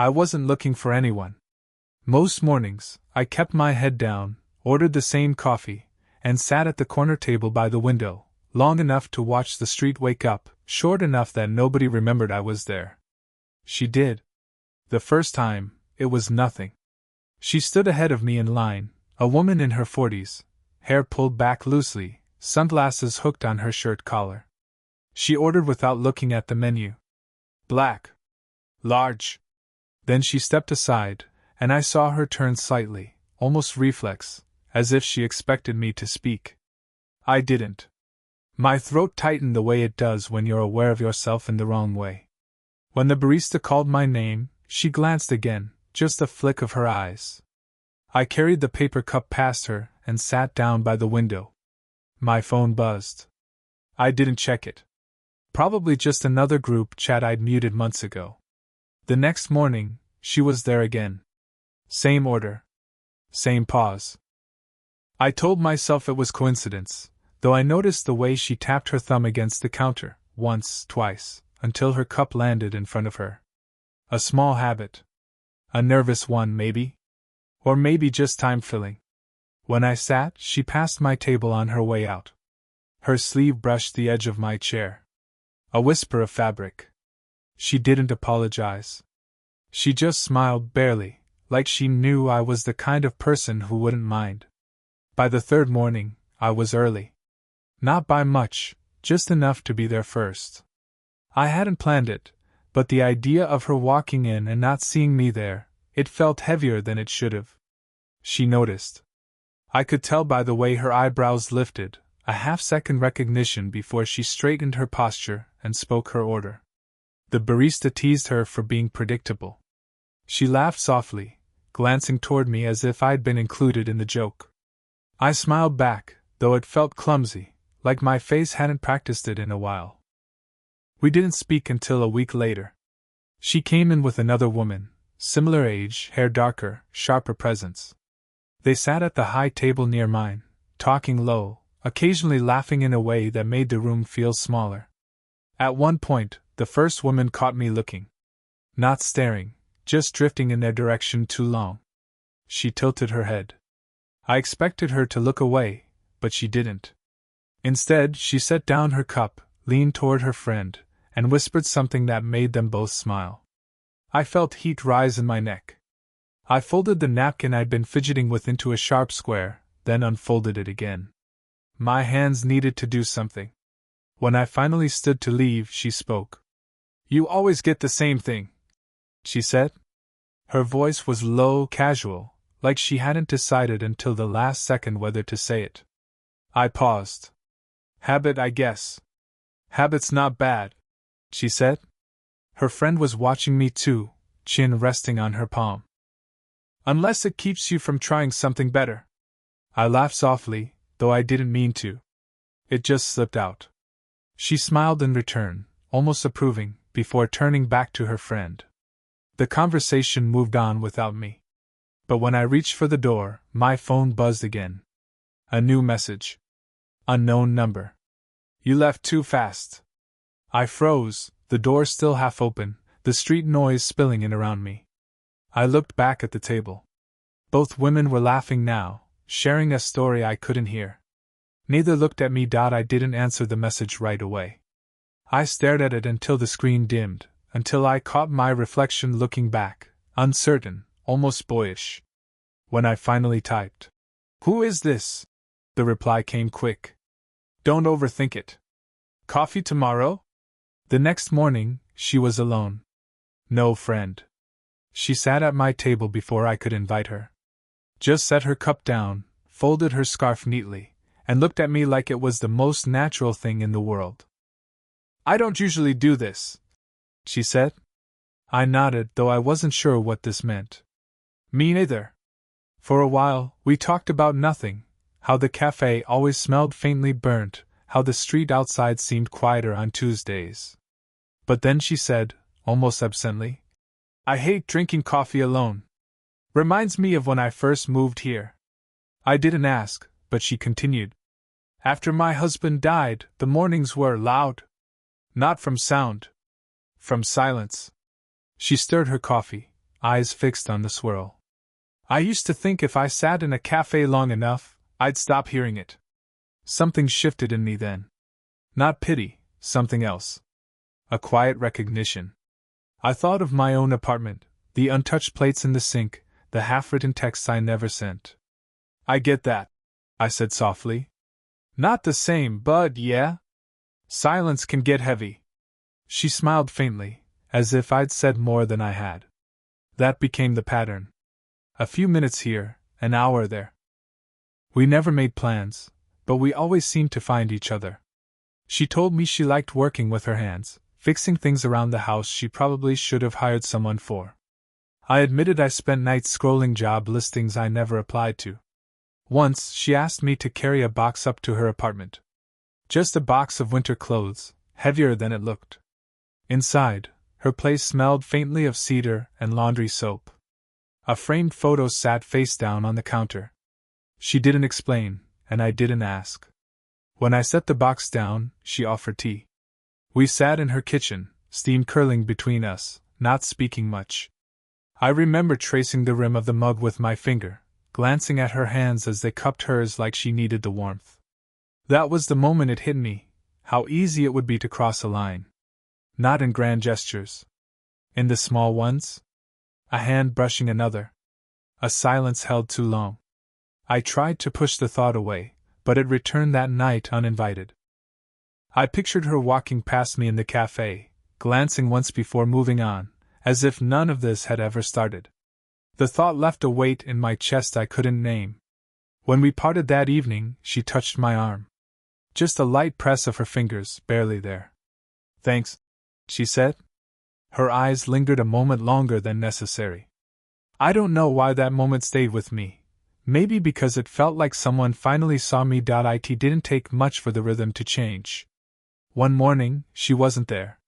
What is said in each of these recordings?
I wasn't looking for anyone. Most mornings, I kept my head down, ordered the same coffee, and sat at the corner table by the window, long enough to watch the street wake up, short enough that nobody remembered I was there. She did. The first time, it was nothing. She stood ahead of me in line, a woman in her 40s, hair pulled back loosely, sunglasses hooked on her shirt collar. She ordered without looking at the menu. Black. Large. Then she stepped aside, and I saw her turn slightly, almost reflex, as if she expected me to speak. I didn't. My throat tightened the way it does when you're aware of yourself in the wrong way. When the barista called my name, she glanced again, just a flick of her eyes. I carried the paper cup past her and sat down by the window. My phone buzzed. I didn't check it. Probably just another group chat I'd muted months ago. The next morning, she was there again. Same order. Same pause. I told myself it was coincidence, though I noticed the way she tapped her thumb against the counter, once, twice, until her cup landed in front of her. A small habit. A nervous one, maybe? Or maybe just time-filling. When I sat, she passed my table on her way out. Her sleeve brushed the edge of my chair. A whisper of fabric. She didn't apologize. She just smiled barely, like she knew I was the kind of person who wouldn't mind. By the third morning, I was early. Not by much, just enough to be there first. I hadn't planned it, but the idea of her walking in and not seeing me there, it felt heavier than it should have. She noticed. I could tell by the way her eyebrows lifted, a half-second recognition before she straightened her posture and spoke her order. The barista teased her for being predictable. She laughed softly, glancing toward me as if I'd been included in the joke. I smiled back, though it felt clumsy, like my face hadn't practiced it in a while. We didn't speak until a week later. She came in with another woman, similar age, hair darker, sharper presence. They sat at the high table near mine, talking low, occasionally laughing in a way that made the room feel smaller. At one point, the first woman caught me looking. Not staring, just drifting in their direction too long. She tilted her head. I expected her to look away, but she didn't. Instead, she set down her cup, leaned toward her friend, and whispered something that made them both smile. I felt heat rise in my neck. I folded the napkin I'd been fidgeting with into a sharp square, then unfolded it again. My hands needed to do something. When I finally stood to leave, she spoke. "You always get the same thing," she said. Her voice was low, casual, like she hadn't decided until the last second whether to say it. I paused. "Habit, I guess." "Habit's not bad," she said. Her friend was watching me too, chin resting on her palm. "Unless it keeps you from trying something better." I laughed softly, though I didn't mean to. It just slipped out. She smiled in return, almost approving, before turning back to her friend. The conversation moved on without me. But when I reached for the door, my phone buzzed again. A new message. Unknown number. "You left too fast." I froze, the door still half open, the street noise spilling in around me. I looked back at the table. Both women were laughing now, sharing a story I couldn't hear. Neither looked at me. I didn't answer the message right away. I stared at it until the screen dimmed, until I caught my reflection looking back, uncertain, almost boyish. When I finally typed, "Who is this?" the reply came quick. "Don't overthink it. Coffee tomorrow?" The next morning, she was alone. No friend. She sat at my table before I could invite her. Just set her cup down, folded her scarf neatly, and looked at me like it was the most natural thing in the world. "I don't usually do this," she said. I nodded, though I wasn't sure what this meant. "Me neither." For a while, we talked about nothing, how the cafe always smelled faintly burnt, how the street outside seemed quieter on Tuesdays. But then she said, almost absently, "I hate drinking coffee alone. Reminds me of when I first moved here." I didn't ask, but she continued. "After my husband died, the mornings were loud. Not from sound. From silence." She stirred her coffee, eyes fixed on the swirl. I used to think if I sat in a cafe long enough, I'd stop hearing it. Something shifted in me then. Not pity, something else. A quiet recognition. I thought of my own apartment, the untouched plates in the sink, the half-written texts I never sent. I get that, I said softly. Not the same, but yeah. Silence can get heavy. She smiled faintly, as if I'd said more than I had. That became the pattern. A few minutes here, an hour there. We never made plans, but we always seemed to find each other. She told me she liked working with her hands, fixing things around the house she probably should have hired someone for. I admitted I spent nights scrolling job listings I never applied to. Once, she asked me to carry a box up to her apartment. Just a box of winter clothes, heavier than it looked. Inside, her place smelled faintly of cedar and laundry soap. A framed photo sat face down on the counter. She didn't explain, and I didn't ask. When I set the box down, she offered tea. We sat in her kitchen, steam curling between us, not speaking much. I remember tracing the rim of the mug with my finger, glancing at her hands as they cupped hers like she needed the warmth. That was the moment it hit me, how easy it would be to cross a line. Not in grand gestures. In the small ones? A hand brushing another. A silence held too long. I tried to push the thought away, but it returned that night uninvited. I pictured her walking past me in the cafe, glancing once before moving on, as if none of this had ever started. The thought left a weight in my chest I couldn't name. When we parted that evening, she touched my arm. Just a light press of her fingers, barely there. "Thanks," she said. Her eyes lingered a moment longer than necessary. I don't know why that moment stayed with me. Maybe because it felt like someone finally saw me. It didn't take much for the rhythm to change. One morning, she wasn't there.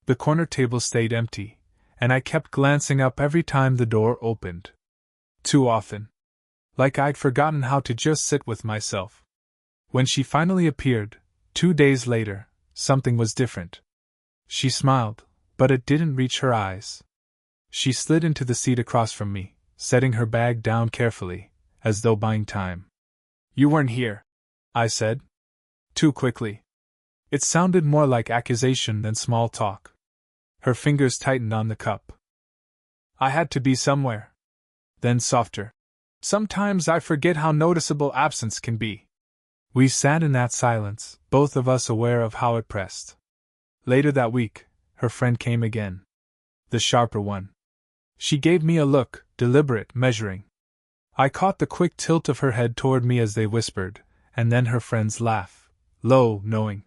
The corner table stayed empty, and I kept glancing up every time the door opened. Too often. Like I'd forgotten how to just sit with myself. When she finally appeared, 2 days later, something was different. She smiled, but it didn't reach her eyes. She slid into the seat across from me, setting her bag down carefully, as though buying time. "You weren't here," I said. Too quickly. It sounded more like accusation than small talk. Her fingers tightened on the cup. "I had to be somewhere." Then softer. "Sometimes I forget how noticeable absence can be." We sat in that silence, both of us aware of how it pressed. Later that week, her friend came again. The sharper one. She gave me a look, deliberate, measuring. I caught the quick tilt of her head toward me as they whispered, and then her friend's laugh, low, knowing.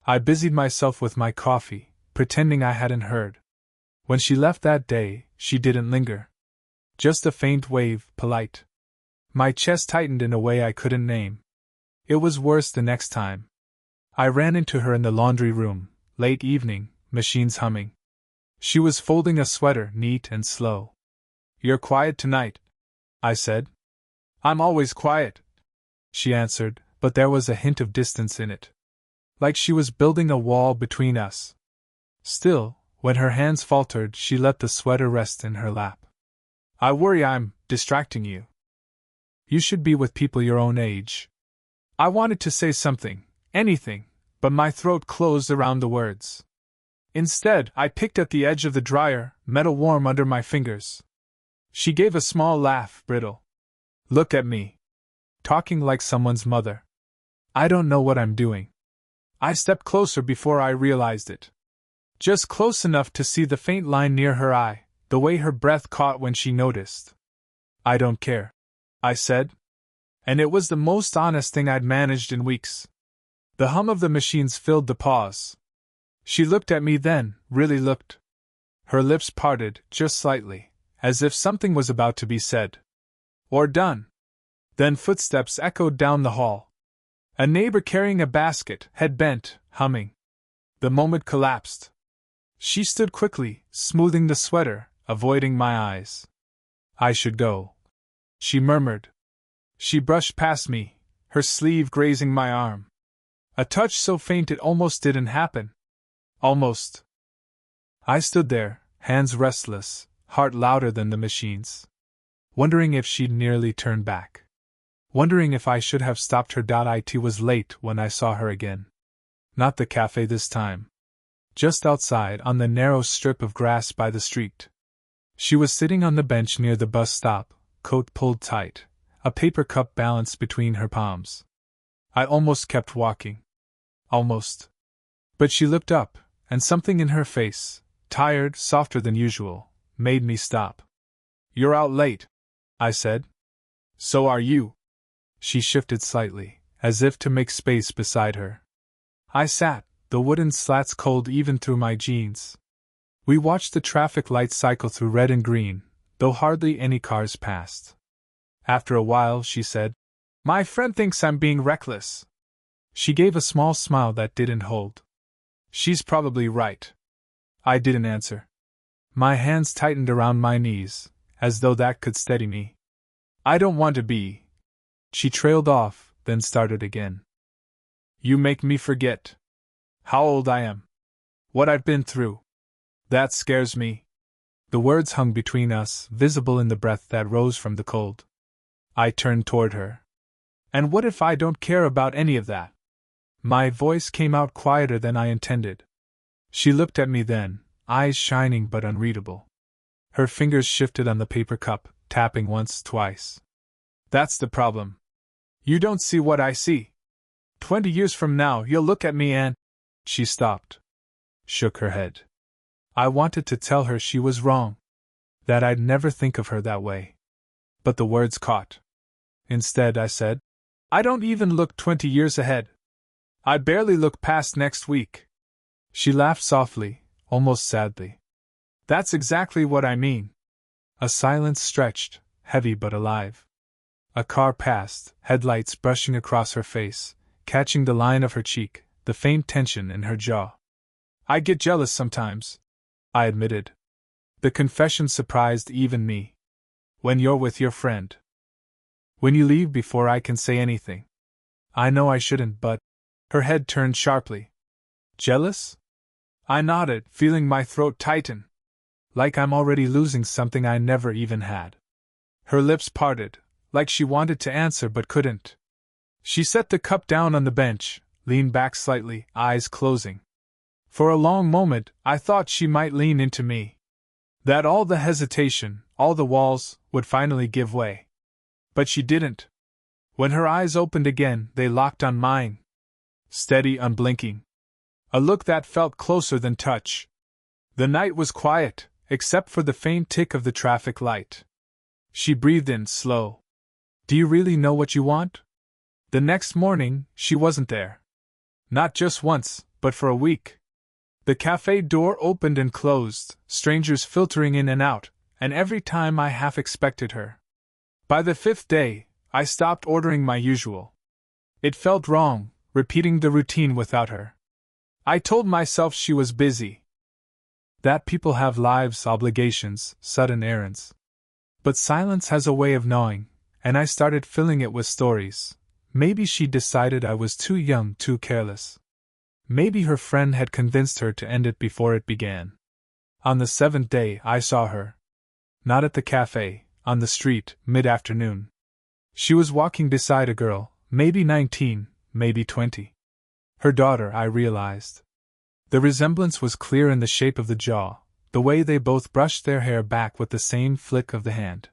I busied myself with my coffee, pretending I hadn't heard. When she left that day, she didn't linger. Just a faint wave, polite. My chest tightened in a way I couldn't name. It was worse the next time. I ran into her in the laundry room, late evening, machines humming. She was folding a sweater, neat and slow. "You're quiet tonight," I said. "I'm always quiet," she answered, but there was a hint of distance in it. Like she was building a wall between us. Still, when her hands faltered, she let the sweater rest in her lap. "I worry I'm distracting you. You should be with people your own age." I wanted to say something, anything, but my throat closed around the words. Instead, I picked at the edge of the dryer, metal warm under my fingers. She gave a small laugh, brittle. "Look at me. Talking like someone's mother. I don't know what I'm doing." I stepped closer before I realized it. Just close enough to see the faint line near her eye, the way her breath caught when she noticed. "I don't care," I said. And it was the most honest thing I'd managed in weeks. The hum of the machines filled the pause. She looked at me then, really looked. Her lips parted, just slightly, as if something was about to be said. Or done. Then footsteps echoed down the hall. A neighbor carrying a basket, head bent, humming. The moment collapsed. She stood quickly, smoothing the sweater, avoiding my eyes. "I should go," she murmured. She brushed past me, her sleeve grazing my arm. A touch so faint it almost didn't happen. Almost. I stood there, hands restless, heart louder than the machine's. Wondering if she'd nearly turned back. Wondering if I should have stopped her. It was late when I saw her again. Not the cafe this time. Just outside on the narrow strip of grass by the street. She was sitting on the bench near the bus stop, coat pulled tight, a paper cup balanced between her palms. I almost kept walking. Almost. But she looked up, and something in her face, tired, softer than usual, made me stop. "You're out late," I said. "So are you." She shifted slightly, as if to make space beside her. I sat, the wooden slats cold even through my jeans. We watched the traffic lights cycle through red and green, though hardly any cars passed. After a while, she said, "My friend thinks I'm being reckless." She gave a small smile that didn't hold. "She's probably right." I didn't answer. My hands tightened around my knees, as though that could steady me. "I don't want to be." She trailed off, then started again. "You make me forget how old I am. What I've been through. That scares me." The words hung between us, visible in the breath that rose from the cold. I turned toward her. "And what if I don't care about any of that?" My voice came out quieter than I intended. She looked at me then, eyes shining but unreadable. Her fingers shifted on the paper cup, tapping once, twice. "That's the problem. You don't see what I see. 20 years from now, you'll look at me and—" She stopped. Shook her head. I wanted to tell her she was wrong. That I'd never think of her that way. But the words caught. Instead, I said, "I don't even look 20 years ahead. I barely look past next week." She laughed softly, almost sadly. "That's exactly what I mean." A silence stretched, heavy but alive. A car passed, headlights brushing across her face, catching the line of her cheek, the faint tension in her jaw. "I get jealous sometimes," I admitted. The confession surprised even me. "When you're with your friend. When you leave before I can say anything. I know I shouldn't, but—" Her head turned sharply. "Jealous?" I nodded, feeling my throat tighten. Like I'm already losing something I never even had. Her lips parted, like she wanted to answer but couldn't. She set the cup down on the bench, leaned back slightly, eyes closing. For a long moment, I thought she might lean into me. That all the hesitation, all the walls, would finally give way. But she didn't. When her eyes opened again, they locked on mine. Steady, unblinking. A look that felt closer than touch. The night was quiet, except for the faint tick of the traffic light. She breathed in, slow. "Do you really know what you want?" The next morning, she wasn't there. Not just once, but for a week. The cafe door opened and closed, strangers filtering in and out, and every time I half expected her. By the 5th day, I stopped ordering my usual. It felt wrong, repeating the routine without her. I told myself she was busy. That people have lives, obligations, sudden errands. But silence has a way of gnawing, and I started filling it with stories. Maybe she decided I was too young, too careless. Maybe her friend had convinced her to end it before it began. On the 7th day, I saw her. Not at the cafe, on the street, mid-afternoon. She was walking beside a girl, maybe 19, maybe 20. Her daughter, I realized. The resemblance was clear in the shape of the jaw, the way they both brushed their hair back with the same flick of the hand.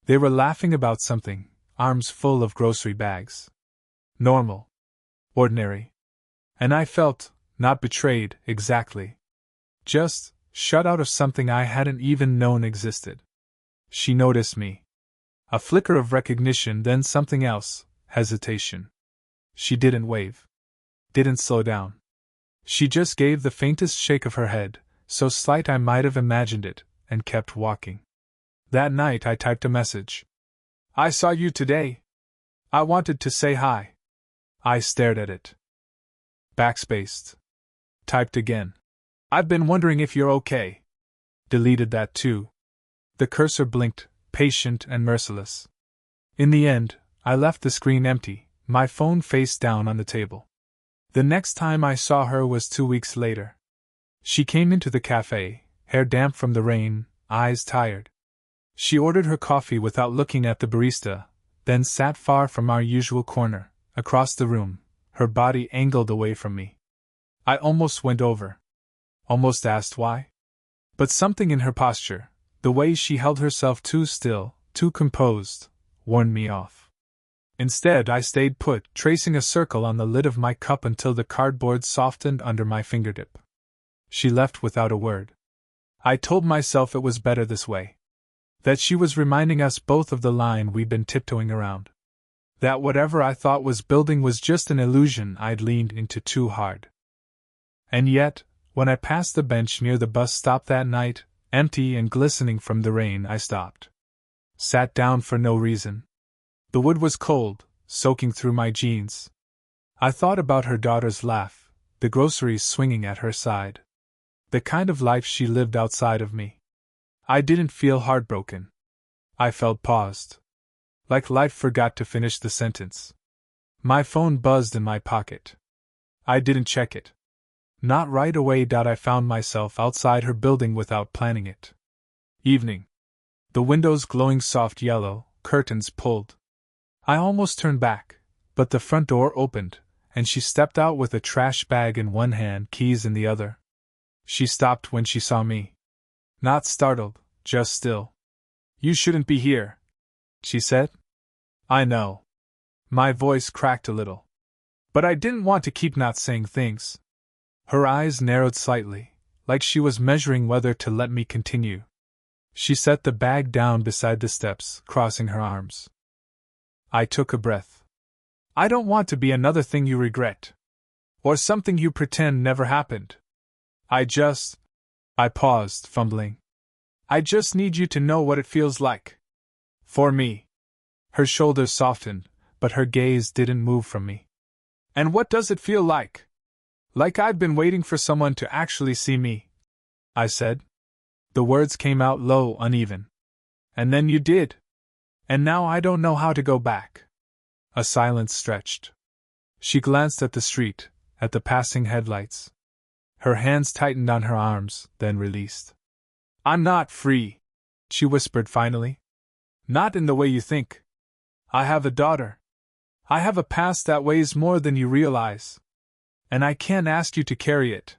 They were laughing about something, arms full of grocery bags. Normal. Ordinary. And I felt, not betrayed, exactly. Just, shut out of something I hadn't even known existed. She noticed me. A flicker of recognition, then something else, hesitation. She didn't wave. Didn't slow down. She just gave the faintest shake of her head, so slight I might have imagined it, and kept walking. That night I typed a message. "I saw you today. I wanted to say hi." I stared at it. Backspaced. Typed again. "I've been wondering if you're okay." Deleted that too. The cursor blinked, patient and merciless. In the end, I left the screen empty, my phone face down on the table. The next time I saw her was 2 weeks later. She came into the cafe, hair damp from the rain, eyes tired. She ordered her coffee without looking at the barista, then sat far from our usual corner, across the room, her body angled away from me. I almost went over. Almost asked why. But something in her posture, the way she held herself too still, too composed, warned me off. Instead, I stayed put, tracing a circle on the lid of my cup until the cardboard softened under my fingertip. She left without a word. I told myself it was better this way. That she was reminding us both of the line we'd been tiptoeing around. That whatever I thought was building was just an illusion I'd leaned into too hard. And yet, when I passed the bench near the bus stop that night, empty and glistening from the rain, I stopped. Sat down for no reason. The wood was cold, soaking through my jeans. I thought about her daughter's laugh, the groceries swinging at her side. The kind of life she lived outside of me. I didn't feel heartbroken. I felt paused. Like life forgot to finish the sentence. My phone buzzed in my pocket. I didn't check it. Not right away. I found myself outside her building without planning it. Evening. The windows glowing soft yellow, curtains pulled. I almost turned back, but the front door opened, and she stepped out with a trash bag in one hand, keys in the other. She stopped when she saw me. Not startled, just still. "You shouldn't be here," she said. "I know." My voice cracked a little. But I didn't want to keep not saying things. Her eyes narrowed slightly, like she was measuring whether to let me continue. She set the bag down beside the steps, crossing her arms. I took a breath. "I don't want to be another thing you regret. Or something you pretend never happened. I paused, fumbling. "I just need you to know what it feels like. For me." Her shoulders softened, but her gaze didn't move from me. "And what does it feel like?" "Like I've been waiting for someone to actually see me," I said. The words came out low, uneven. "And then you did. And now I don't know how to go back." A silence stretched. She glanced at the street, at the passing headlights. Her hands tightened on her arms, then released. "I'm not free," she whispered finally. "Not in the way you think. I have a daughter. I have a past that weighs more than you realize. And I can't ask you to carry it."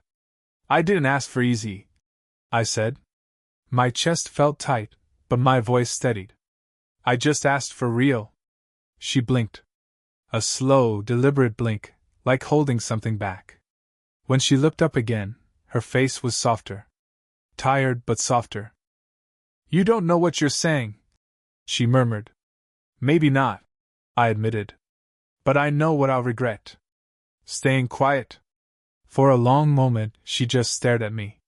"I didn't ask for easy," I said. My chest felt tight, but my voice steadied. "I just asked for real." She blinked. A slow, deliberate blink, like holding something back. When she looked up again, her face was softer. Tired but softer. "You don't know what you're saying," she murmured. "Maybe not," I admitted. "But I know what I'll regret. Staying quiet." For a long moment, she just stared at me.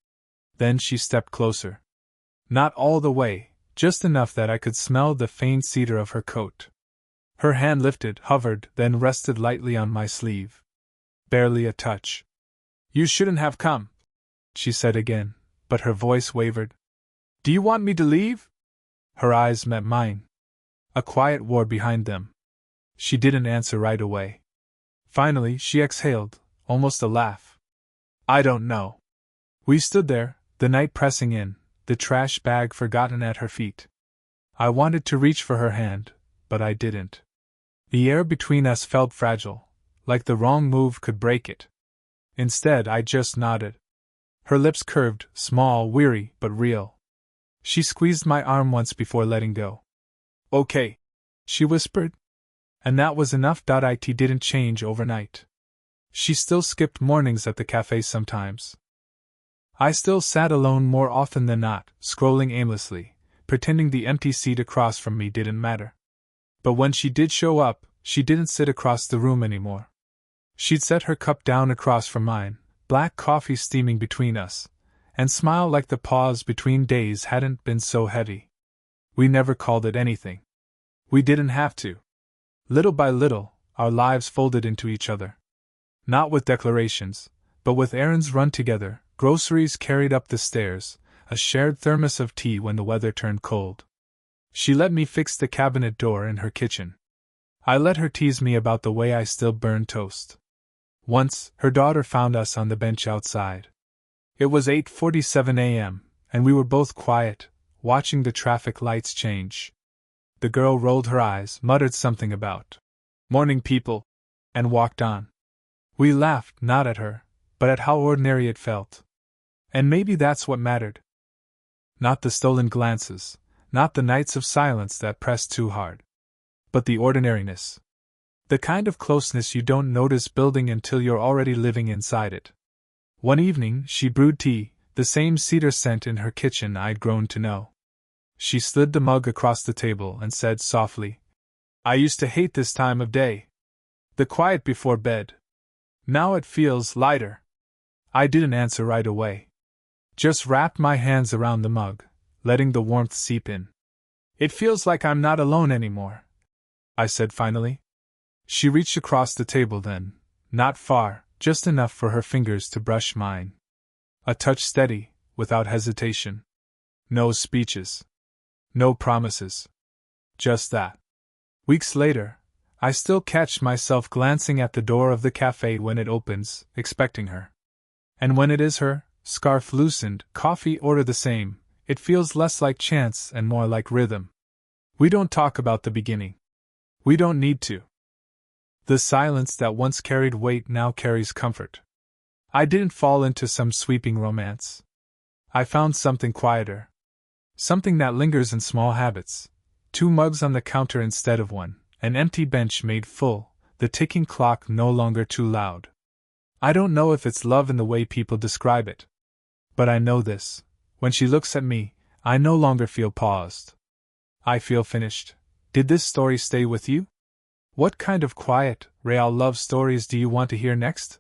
Then she stepped closer. Not all the way, just enough that I could smell the faint cedar of her coat. Her hand lifted, hovered, then rested lightly on my sleeve. Barely a touch. "You shouldn't have come," she said again, but her voice wavered. "Do you want me to leave?" Her eyes met mine. A quiet war behind them. She didn't answer right away. Finally, she exhaled, almost a laugh. "I don't know." We stood there, the night pressing in, the trash bag forgotten at her feet. I wanted to reach for her hand, but I didn't. The air between us felt fragile, like the wrong move could break it. Instead, I just nodded. Her lips curved, small, weary, but real. She squeezed my arm once before letting go. "Okay," she whispered. And that was enough. It didn't change overnight. She still skipped mornings at the cafe sometimes. I still sat alone more often than not, scrolling aimlessly, pretending the empty seat across from me didn't matter. But when she did show up, she didn't sit across the room anymore. She'd set her cup down across from mine, black coffee steaming between us, and smile like the pause between days hadn't been so heavy. We never called it anything. We didn't have to. Little by little, our lives folded into each other. Not with declarations, but with errands run together, groceries carried up the stairs, a shared thermos of tea when the weather turned cold. She let me fix the cabinet door in her kitchen. I let her tease me about the way I still burned toast. Once, her daughter found us on the bench outside. It was 8:47 a.m., and we were both quiet, watching the traffic lights change. The girl rolled her eyes, muttered something about morning people, and walked on. We laughed, not at her, but at how ordinary it felt. And maybe that's what mattered. Not the stolen glances, not the nights of silence that pressed too hard, but the ordinariness. The kind of closeness you don't notice building until you're already living inside it. One evening, she brewed tea, the same cedar scent in her kitchen I'd grown to know. She slid the mug across the table and said softly, "I used to hate this time of day. The quiet before bed. Now it feels lighter." I didn't answer right away. Just wrapped my hands around the mug, letting the warmth seep in. "It feels like I'm not alone anymore," I said finally. She reached across the table then, not far, just enough for her fingers to brush mine. A touch steady, without hesitation. No speeches. No promises. Just that. Weeks later, I still catch myself glancing at the door of the cafe when it opens, expecting her. And when it is her, scarf loosened, coffee order the same, it feels less like chance and more like rhythm. We don't talk about the beginning. We don't need to. The silence that once carried weight now carries comfort. I didn't fall into some sweeping romance. I found something quieter. Something that lingers in small habits. 2 mugs on the counter instead of one, an empty bench made full, the ticking clock no longer too loud. I don't know if it's love in the way people describe it. But I know this: when she looks at me, I no longer feel paused. I feel finished. Did this story stay with you? What kind of quiet, real love stories do you want to hear next?